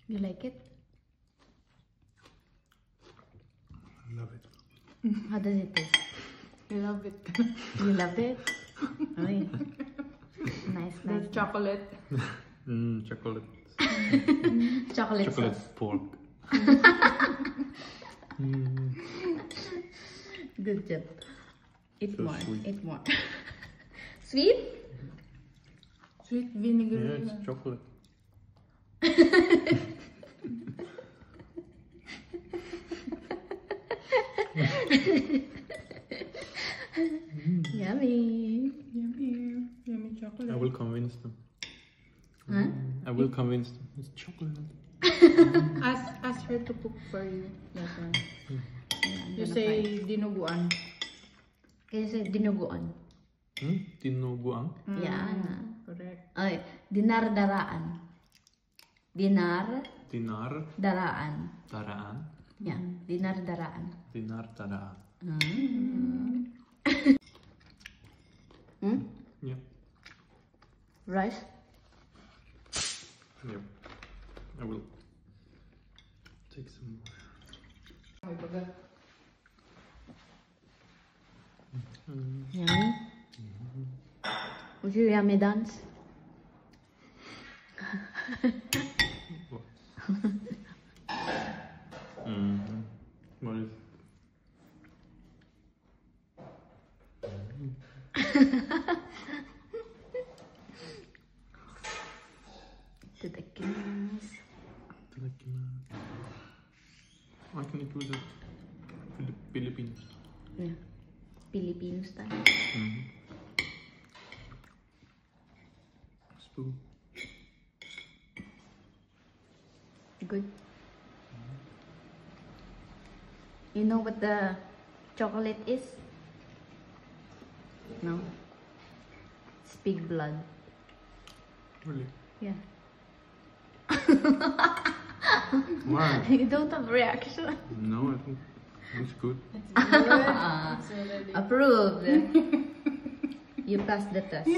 You like it? I love it. How does it taste? You love it. You love it? Ay. Nice, nice. There's chocolate. Chocolate. Chocolate Chocolate sauce. pork. Good job. Eat So more. sweet. Eat more. Sweet? Sweet vinegar. Yeah, it's chocolate. Yummy. Yummy. Yummy chocolate. I will convince them. Huh? I will convince them. It's chocolate. Ask her to cook for you. That one. Yeah, I'm You gonna say find- dinuguan. Can you say dinuguan? Tinuguan? Yeah. Correct. Ay, dinardaraan. Dinar, Dinar. daraan. Taraan. Yeah, dinardaraan. Dinar taraan. Hmm? Yep. Rice? Yep. I will take some more. Yummy. Would you yummy dance? What is Itadakimasu. I can eat with the Philippines. Yeah. Filipino style. Spoon. Good. You know what the chocolate is? No? It's pig blood. Really? Yeah. Why? You don't have reaction. No, I think it's good. It's already. Approved. You passed the test.